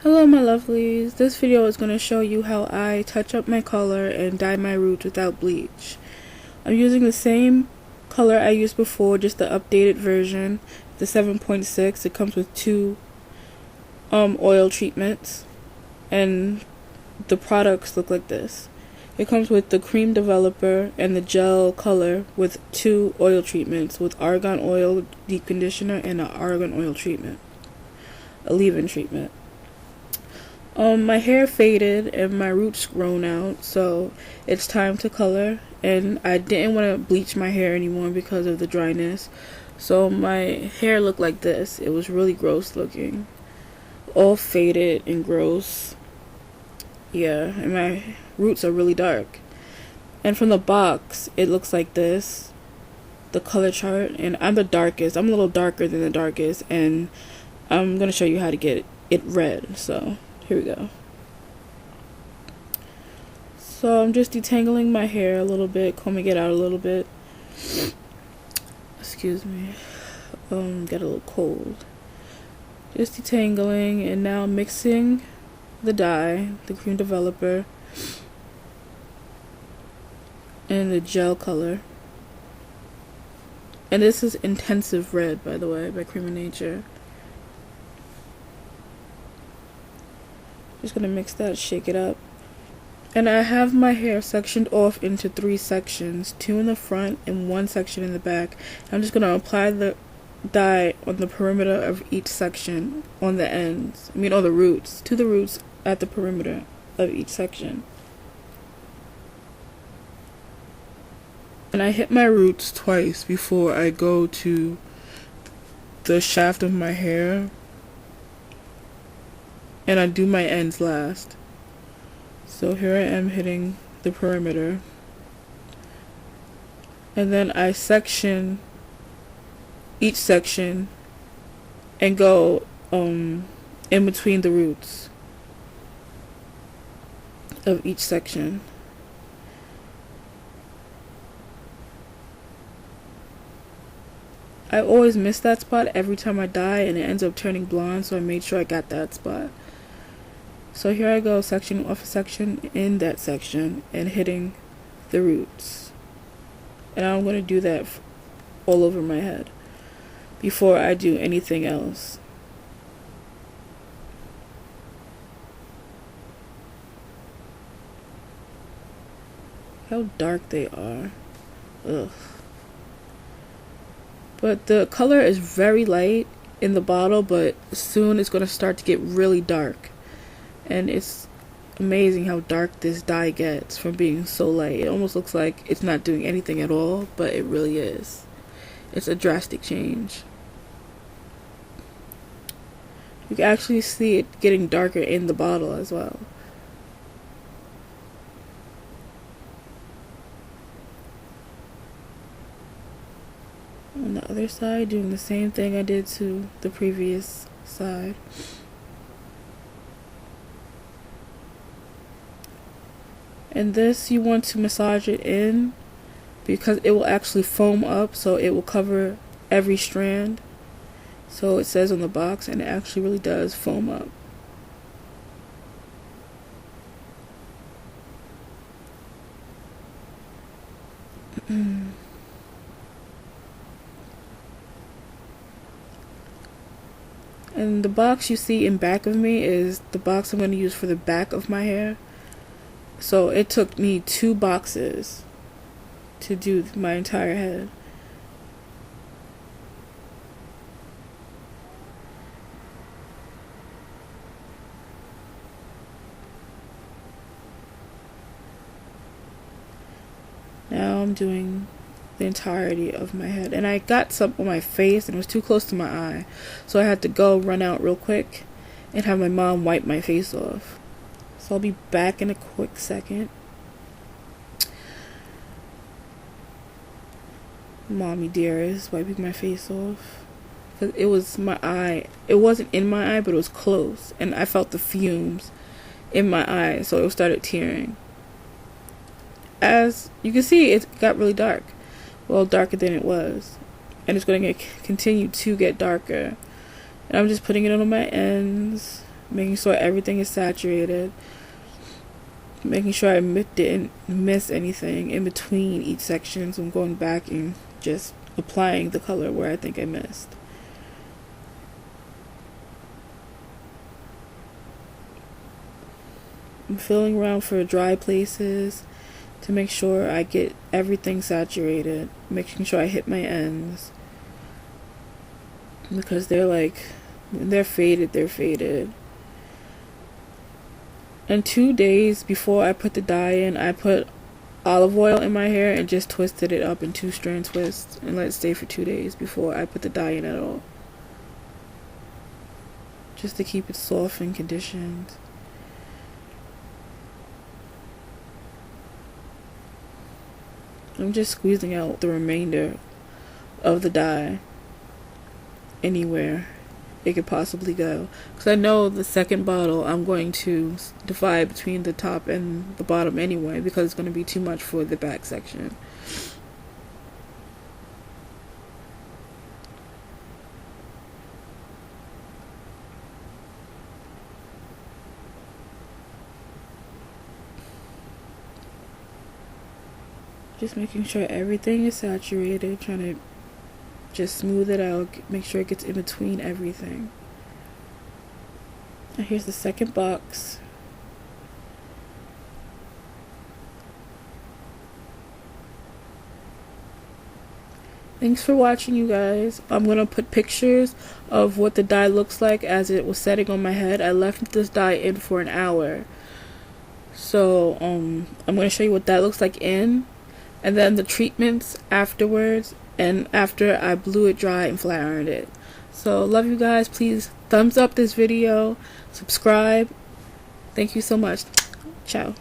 Hello my lovelies, this video is going to show you how I touch up my color and dye my roots without bleach. I'm using the same color I used before, just the updated version, the 7.6. It comes with two oil treatments and the products look like this. It comes with the Creme developer and the gel color with two oil treatments, with argan oil deep conditioner and an argan oil treatment, a leave-in treatment. My hair faded and my roots grown out, so it's time to color, and I didn't want to bleach my hair anymore because of the dryness, so my hair looked like this. It was really gross looking, all faded and gross. Yeah, and my roots are really dark, and from the box it looks like this, the color chart, and I'm the darkest. I'm a little darker than the darkest, and I'm gonna show you how to get it red. So here we go. So I'm just detangling my hair a little bit, combing it out a little bit. Excuse me. Got a little cold. Just detangling, and now mixing the dye, the Creme developer, and the gel color. And this is Intensive Red, by the way, by Creme of Nature. Just gonna mix that, shake it up. And I have my hair sectioned off into 3 sections, 2 in the front and 1 section in the back. I'm just gonna apply the dye on the perimeter of each section, on the ends, on the roots, to the roots at the perimeter of each section. And I hit my roots twice before I go to the shaft of my hair, and I do my ends last. So here I am hitting the perimeter, and then I section each section and go in between the roots of each section. I always miss that spot every time I dye, and it ends up turning blonde, so I made sure I got that spot. So here I go, section off a section in that section and hitting the roots. And I'm going to do that all over my head before I do anything else. How dark they are. Ugh. But the color is very light in the bottle, but soon it's going to start to get really dark. And it's amazing how dark this dye gets from being so light. It almost looks like it's not doing anything at all, but it really is. It's a drastic change. You can actually see it getting darker in the bottle as well. On the other side, doing the same thing I did to the previous side. And this, you want to massage it in because it will actually foam up, so it will cover every strand. So it says on the box, and it actually really does foam up. And the box you see in back of me is the box I'm going to use for the back of my hair. So it took me 2 boxes to do my entire head. Now I'm doing the entirety of my head. And I got some on my face and it was too close to my eye. So I had to go run out real quick and have my mom wipe my face off. So I'll be back in a quick second. Mommy dearest, wiping my face off. Because it was my eye. It wasn't in my eye, but it was close. And I felt the fumes in my eye, so it started tearing. As you can see, it got really dark. Well, darker than it was. And it's going to continue to get darker. And I'm just putting it on my ends. making sure everything is saturated, making sure I didn't miss anything in between each section, so I'm going back and just applying the color where I think I missed. I'm feeling around for dry places to make sure I get everything saturated, making sure I hit my ends, because they're like, when they're faded. And 2 days before I put the dye in, I put olive oil in my hair and just twisted it up in 2-strand twists and let it stay for 2 days before I put the dye in at all, just to keep it soft and conditioned. I'm just squeezing out the remainder of the dye anywhere it could possibly go, because I know the second bottle I'm going to divide between the top and the bottom anyway, because it's going to be too much for the back section. Just making sure everything is saturated, trying to just smooth it out, make sure it gets in between everything. And here's the second box. Thanks for watching, you guys. I'm going to put pictures of what the dye looks like as it was setting on my head. I left this dye in for an hour. So I'm going to show you what that looks like in, and then the treatments afterwards, and after I blew it dry and flat ironed it. So love you guys. Please thumbs up this video, subscribe. Thank you so much. Ciao.